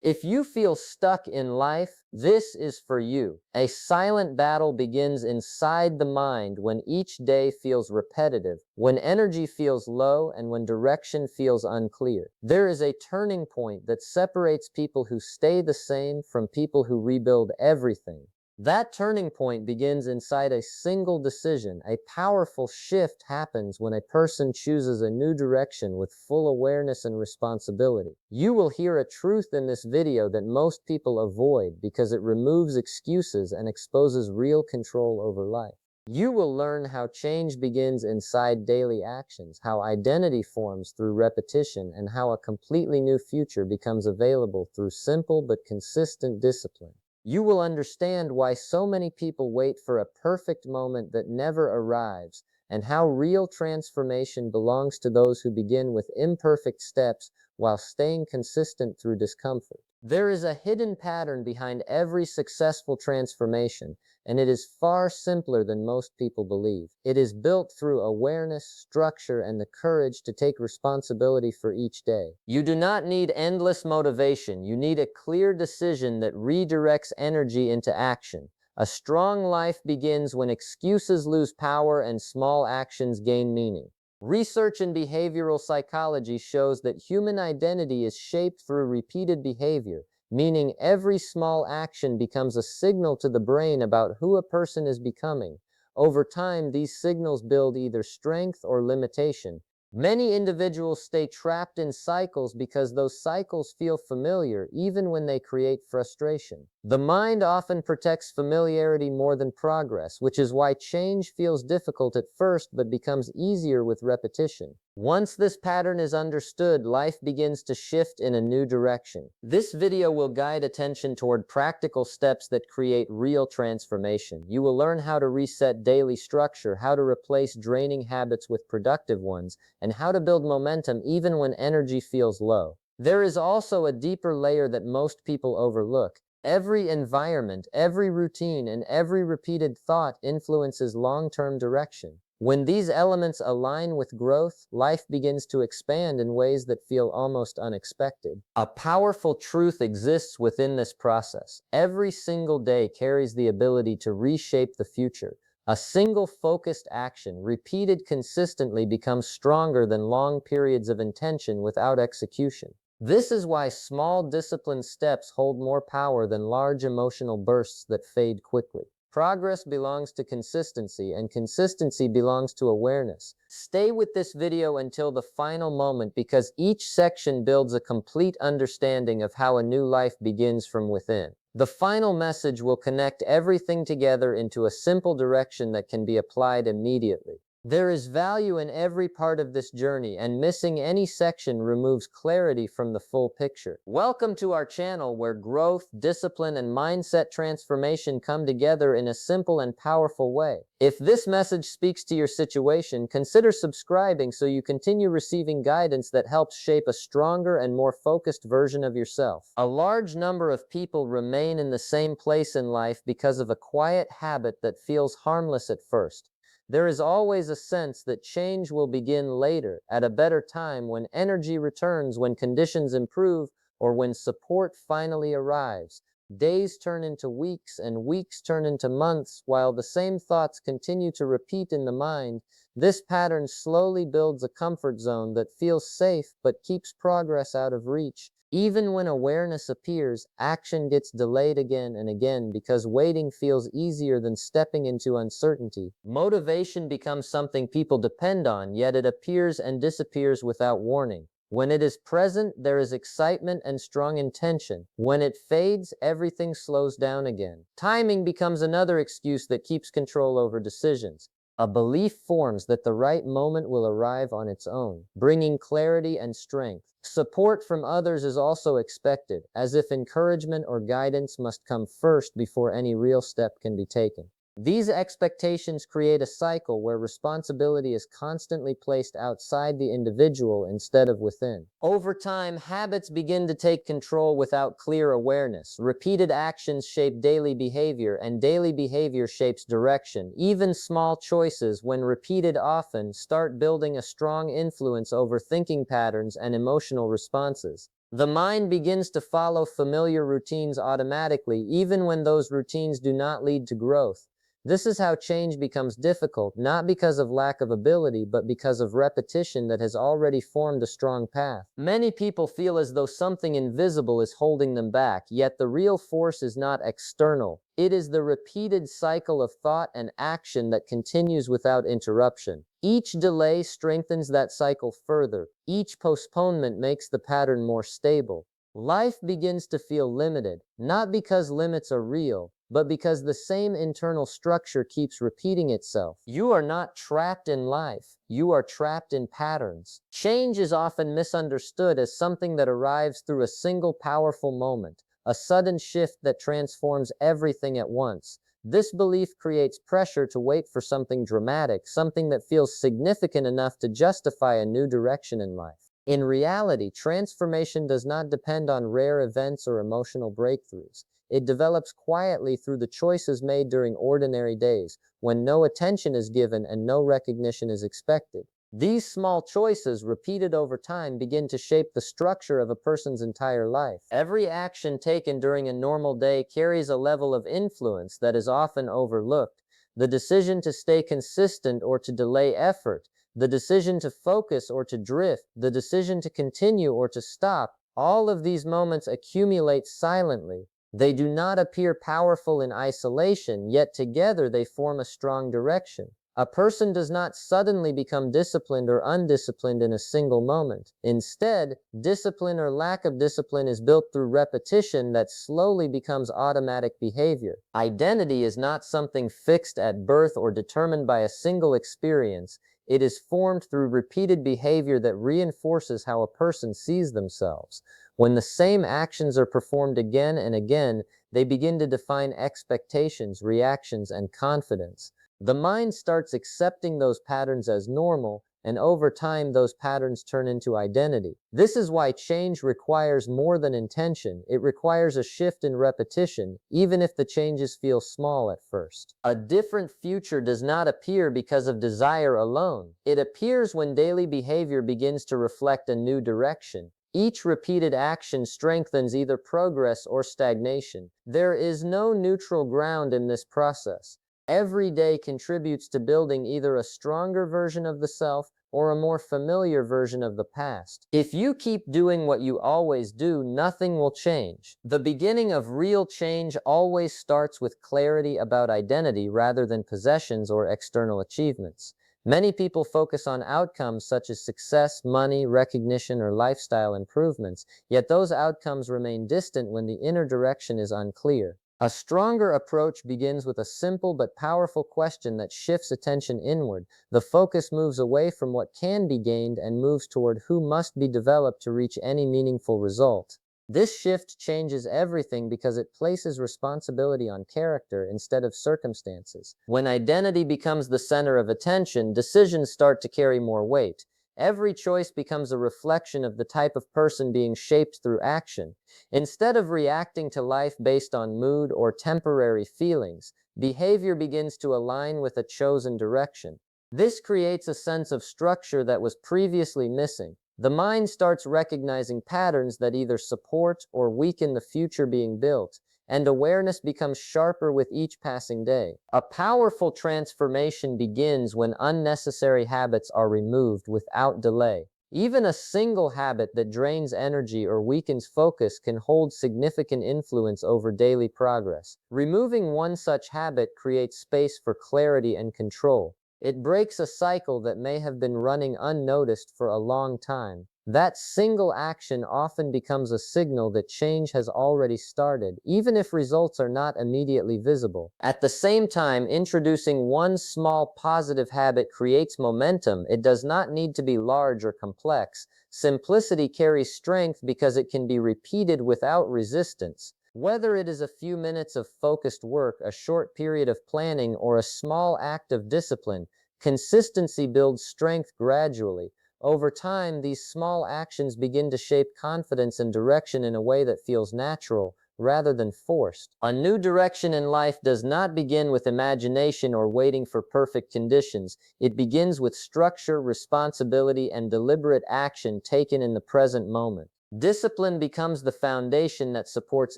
If you feel stuck in life, this is for you. A silent battle begins inside the mind when each day feels repetitive, when energy feels low, and when direction feels unclear. There is a turning point that separates people who stay the same from people who rebuild everything. That turning point begins inside a single decision. A powerful shift happens when a person chooses a new direction with full awareness and responsibility. You will hear a truth in this video that most people avoid because it removes excuses and exposes real control over life. You will learn how change begins inside daily actions, how identity forms through repetition, and how a completely new future becomes available through simple but consistent discipline. You will understand why so many people wait for a perfect moment that never arrives, and how real transformation belongs to those who begin with imperfect steps while staying consistent through discomfort. There is a hidden pattern behind every successful transformation, and it is far simpler than most people believe. It is built through awareness, structure, and the courage to take responsibility for each day. You do not need endless motivation. You need a clear decision that redirects energy into action. A strong life begins when excuses lose power and small actions gain meaning. Research in behavioral psychology shows that human identity is shaped through repeated behavior, meaning every small action becomes a signal to the brain about who a person is becoming. Over time, these signals build either strength or limitation. Many individuals stay trapped in cycles because those cycles feel familiar even when they create frustration. The mind often protects familiarity more than progress, which is why change feels difficult at first but becomes easier with repetition. Once this pattern is understood, life begins to shift in a new direction. This video will guide attention toward practical steps that create real transformation. You will learn how to reset daily structure, how to replace draining habits with productive ones, and how to build momentum even when energy feels low. There is also a deeper layer that most people overlook. Every environment, every routine, and every repeated thought influences long-term direction. When these elements align with growth, life begins to expand in ways that feel almost unexpected. A powerful truth exists within this process. Every single day carries the ability to reshape the future. A single focused action, repeated consistently, becomes stronger than long periods of intention without execution. This is why small disciplined steps hold more power than large emotional bursts that fade quickly. Progress belongs to consistency, and consistency belongs to awareness. Stay with this video until the final moment because each section builds a complete understanding of how a new life begins from within. The final message will connect everything together into a simple direction that can be applied immediately. There is value in every part of this journey, and missing any section removes clarity from the full picture. Welcome to our channel where growth, discipline, and mindset transformation come together in a simple and powerful way. If this message speaks to your situation, consider subscribing so you continue receiving guidance that helps shape a stronger and more focused version of yourself. A large number of people remain in the same place in life because of a quiet habit that feels harmless at first. There is always a sense that change will begin later, at a better time, when energy returns, when conditions improve, or when support finally arrives. Days turn into weeks, and weeks turn into months, while the same thoughts continue to repeat in the mind. This pattern slowly builds a comfort zone that feels safe but keeps progress out of reach. Even when awareness appears, action gets delayed again and again because waiting feels easier than stepping into uncertainty. Motivation becomes something people depend on, yet it appears and disappears without warning. When it is present, there is excitement and strong intention. When it fades, everything slows down again. Timing becomes another excuse that keeps control over decisions. A belief forms that the right moment will arrive on its own, bringing clarity and strength. Support from others is also expected, as if encouragement or guidance must come first before any real step can be taken. These expectations create a cycle where responsibility is constantly placed outside the individual instead of within. Over time, habits begin to take control without clear awareness. Repeated actions shape daily behavior, and daily behavior shapes direction. Even small choices, when repeated often, start building a strong influence over thinking patterns and emotional responses. The mind begins to follow familiar routines automatically, even when those routines do not lead to growth. This is how change becomes difficult, not because of lack of ability, but because of repetition that has already formed a strong path. Many people feel as though something invisible is holding them back, yet the real force is not external. It is the repeated cycle of thought and action that continues without interruption. Each delay strengthens that cycle further. Each postponement makes the pattern more stable. Life begins to feel limited, not because limits are real, but because the same internal structure keeps repeating itself. You are not trapped in life, you are trapped in patterns. Change is often misunderstood as something that arrives through a single powerful moment, a sudden shift that transforms everything at once. This belief creates pressure to wait for something dramatic, something that feels significant enough to justify a new direction in life. In reality, transformation does not depend on rare events or emotional breakthroughs. It develops quietly through the choices made during ordinary days, when no attention is given and no recognition is expected. These small choices, repeated over time, begin to shape the structure of a person's entire life. Every action taken during a normal day carries a level of influence that is often overlooked. The decision to stay consistent or to delay effort, the decision to focus or to drift, the decision to continue or to stop, all of these moments accumulate silently. They do not appear powerful in isolation, yet together they form a strong direction. A person does not suddenly become disciplined or undisciplined in a single moment. Instead, discipline or lack of discipline is built through repetition that slowly becomes automatic behavior. Identity is not something fixed at birth or determined by a single experience. It is formed through repeated behavior that reinforces how a person sees themselves. When the same actions are performed again and again, they begin to define expectations, reactions, and confidence. The mind starts accepting those patterns as normal, and over time, those patterns turn into identity. This is why change requires more than intention. It requires a shift in repetition, even if the changes feel small at first. A different future does not appear because of desire alone. It appears when daily behavior begins to reflect a new direction. Each repeated action strengthens either progress or stagnation. There is no neutral ground in this process. Every day contributes to building either a stronger version of the self or a more familiar version of the past. If you keep doing what you always do, nothing will change. The beginning of real change always starts with clarity about identity rather than possessions or external achievements. Many people focus on outcomes such as success, money, recognition, or lifestyle improvements, yet those outcomes remain distant when the inner direction is unclear. A stronger approach begins with a simple but powerful question that shifts attention inward. The focus moves away from what can be gained and moves toward who must be developed to reach any meaningful result. This shift changes everything because it places responsibility on character instead of circumstances. When identity becomes the center of attention, decisions start to carry more weight. Every choice becomes a reflection of the type of person being shaped through action. Instead of reacting to life based on mood or temporary feelings, behavior begins to align with a chosen direction. This creates a sense of structure that was previously missing. The mind starts recognizing patterns that either support or weaken the future being built, and awareness becomes sharper with each passing day. A powerful transformation begins when unnecessary habits are removed without delay. Even a single habit that drains energy or weakens focus can hold significant influence over daily progress. Removing one such habit creates space for clarity and control. It breaks a cycle that may have been running unnoticed for a long time. That single action often becomes a signal that change has already started, even if results are not immediately visible. At the same time, introducing one small positive habit creates momentum. It does not need to be large or complex. Simplicity carries strength because it can be repeated without resistance. Whether it is a few minutes of focused work, a short period of planning, or a small act of discipline, consistency builds strength gradually. Over time, these small actions begin to shape confidence and direction in a way that feels natural, rather than forced. A new direction in life does not begin with imagination or waiting for perfect conditions. It begins with structure, responsibility, and deliberate action taken in the present moment. Discipline becomes the foundation that supports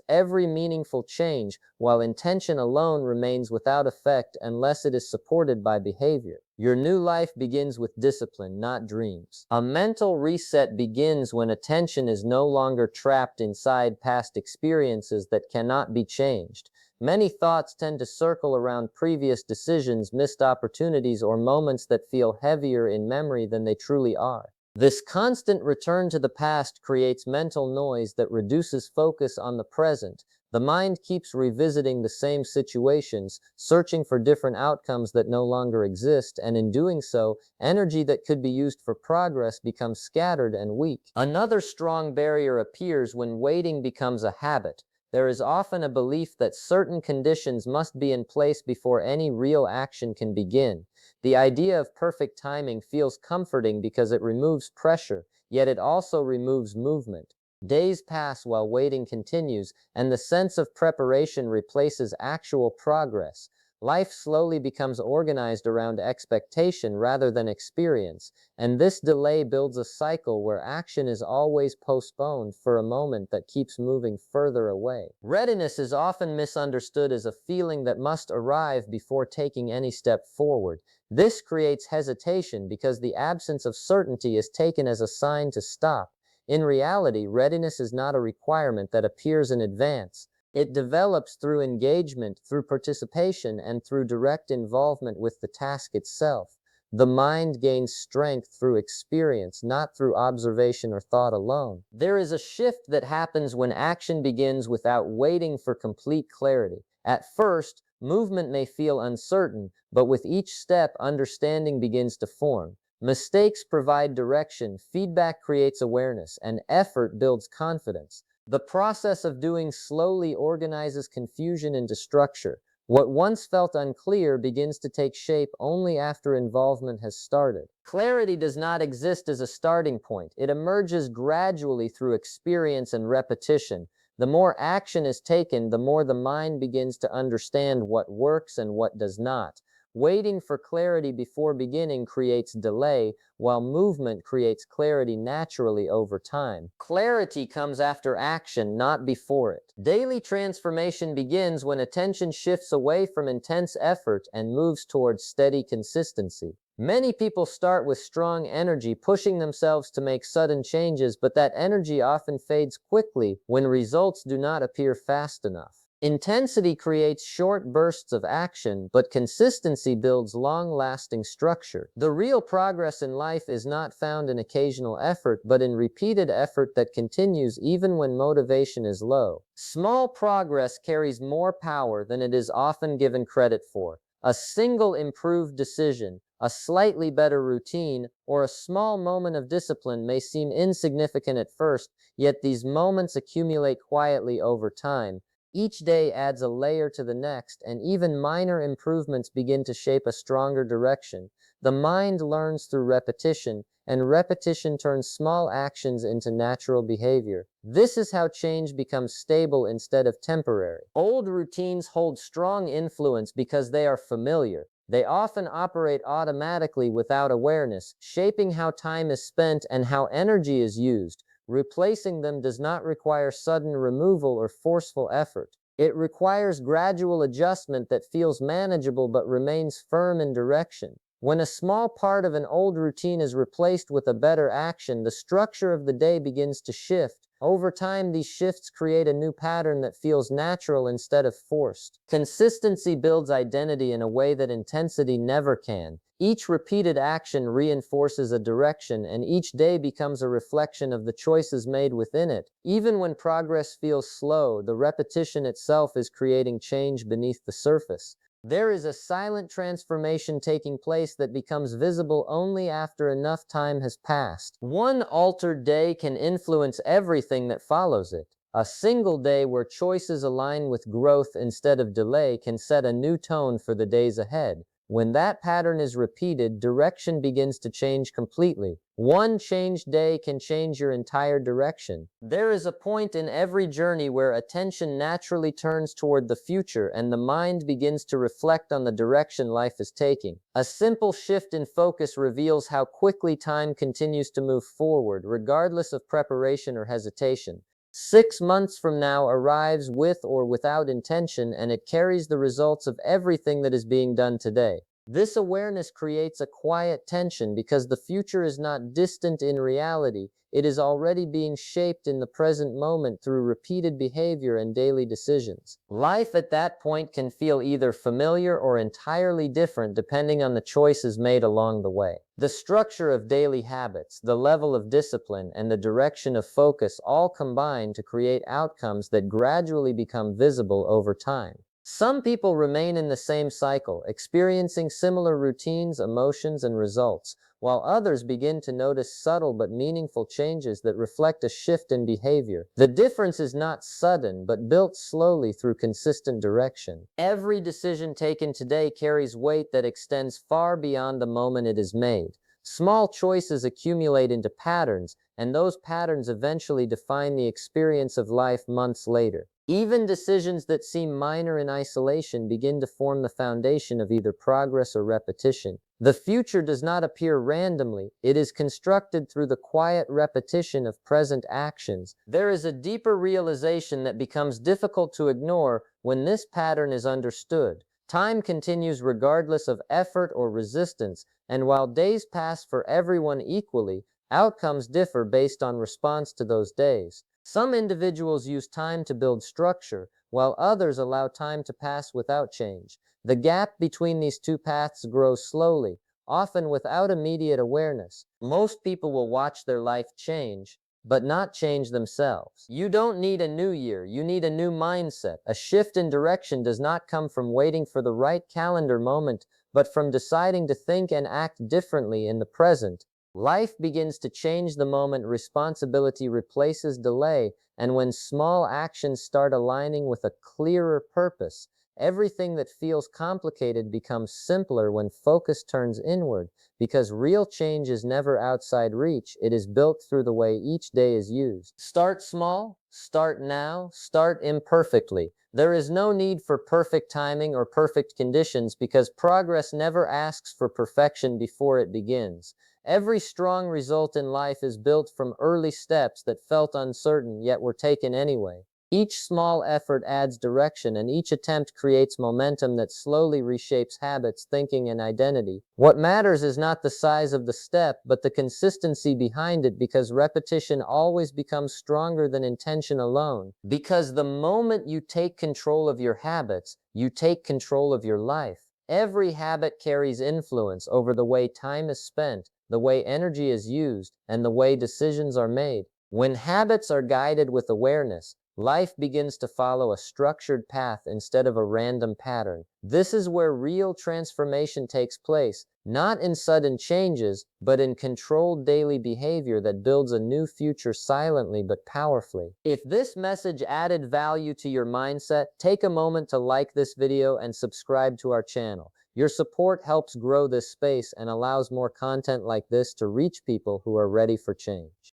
every meaningful change, while intention alone remains without effect unless it is supported by behavior. Your new life begins with discipline, not dreams. A mental reset begins when attention is no longer trapped inside past experiences that cannot be changed. Many thoughts tend to circle around previous decisions, missed opportunities, or moments that feel heavier in memory than they truly are. This constant return to the past creates mental noise that reduces focus on the present. The mind keeps revisiting the same situations, searching for different outcomes that no longer exist, and in doing so, energy that could be used for progress becomes scattered and weak. Another strong barrier appears when waiting becomes a habit. There is often a belief that certain conditions must be in place before any real action can begin. The idea of perfect timing feels comforting because it removes pressure, yet it also removes movement. Days pass while waiting continues, and the sense of preparation replaces actual progress. Life slowly becomes organized around expectation rather than experience, and this delay builds a cycle where action is always postponed for a moment that keeps moving further away. Readiness is often misunderstood as a feeling that must arrive before taking any step forward. This creates hesitation because the absence of certainty is taken as a sign to stop. In reality, readiness is not a requirement that appears in advance. It develops through engagement, through participation, and through direct involvement with the task itself. The mind gains strength through experience, not through observation or thought alone. There is a shift that happens when action begins without waiting for complete clarity. At first, movement may feel uncertain, but with each step, understanding begins to form. Mistakes provide direction, feedback creates awareness, and effort builds confidence. The process of doing slowly organizes confusion into structure. What once felt unclear begins to take shape only after involvement has started. Clarity does not exist as a starting point. It emerges gradually through experience and repetition. The more action is taken, the more the mind begins to understand what works and what does not. Waiting for clarity before beginning creates delay, while movement creates clarity naturally over time. Clarity comes after action, not before it. Daily transformation begins when attention shifts away from intense effort and moves towards steady consistency. Many people start with strong energy, pushing themselves to make sudden changes, but that energy often fades quickly when results do not appear fast enough. Intensity creates short bursts of action, but consistency builds long-lasting structure. The real progress in life is not found in occasional effort, but in repeated effort that continues even when motivation is low. Small progress carries more power than it is often given credit for. A single improved decision, a slightly better routine, or a small moment of discipline may seem insignificant at first, yet these moments accumulate quietly over time. Each day adds a layer to the next, and even minor improvements begin to shape a stronger direction. The mind learns through repetition, and repetition turns small actions into natural behavior. This is how change becomes stable instead of temporary. Old routines hold strong influence because they are familiar. They often operate automatically without awareness, shaping how time is spent and how energy is used. Replacing them does not require sudden removal or forceful effort. It requires gradual adjustment that feels manageable but remains firm in direction. When a small part of an old routine is replaced with a better action, the structure of the day begins to shift. Over time, these shifts create a new pattern that feels natural instead of forced. Consistency builds identity in a way that intensity never can. Each repeated action reinforces a direction, and each day becomes a reflection of the choices made within it. Even when progress feels slow, the repetition itself is creating change beneath the surface. There is a silent transformation taking place that becomes visible only after enough time has passed. One altered day can influence everything that follows it. A single day where choices align with growth instead of delay can set a new tone for the days ahead. When that pattern is repeated, direction begins to change completely. One changed day can change your entire direction. There is a point in every journey where attention naturally turns toward the future and the mind begins to reflect on the direction life is taking. A simple shift in focus reveals how quickly time continues to move forward, regardless of preparation or hesitation. 6 months from now arrives with or without intention, and it carries the results of everything that is being done today. This awareness creates a quiet tension because the future is not distant in reality, it is already being shaped in the present moment through repeated behavior and daily decisions. Life at that point can feel either familiar or entirely different depending on the choices made along the way. The structure of daily habits, the level of discipline, and the direction of focus all combine to create outcomes that gradually become visible over time. Some people remain in the same cycle, experiencing similar routines, emotions, and results, while others begin to notice subtle but meaningful changes that reflect a shift in behavior. The difference is not sudden, but built slowly through consistent direction. Every decision taken today carries weight that extends far beyond the moment it is made. Small choices accumulate into patterns, and those patterns eventually define the experience of life months later. Even decisions that seem minor in isolation begin to form the foundation of either progress or repetition. The future does not appear randomly, it is constructed through the quiet repetition of present actions. There is a deeper realization that becomes difficult to ignore when this pattern is understood. Time continues regardless of effort or resistance, and while days pass for everyone equally, outcomes differ based on response to those days. Some individuals use time to build structure, while others allow time to pass without change. The gap between these two paths grows slowly, often without immediate awareness. Most people will watch their life change, but not change themselves. You don't need a new year, you need a new mindset. A shift in direction does not come from waiting for the right calendar moment, but from deciding to think and act differently in the present. Life begins to change the moment responsibility replaces delay, and when small actions start aligning with a clearer purpose, everything that feels complicated becomes simpler when focus turns inward, because real change is never outside reach, it is built through the way each day is used. Start small, start now, start imperfectly. There is no need for perfect timing or perfect conditions because progress never asks for perfection before it begins. Every strong result in life is built from early steps that felt uncertain yet were taken anyway. Each small effort adds direction, and each attempt creates momentum that slowly reshapes habits, thinking, and identity. What matters is not the size of the step, but the consistency behind it, because repetition always becomes stronger than intention alone. Because the moment you take control of your habits, you take control of your life. Every habit carries influence over the way time is spent, the way energy is used, and the way decisions are made. When habits are guided with awareness, life begins to follow a structured path instead of a random pattern. This is where real transformation takes place, not in sudden changes, but in controlled daily behavior that builds a new future silently but powerfully. If this message added value to your mindset, take a moment to like this video and subscribe to our channel. Your support helps grow this space and allows more content like this to reach people who are ready for change.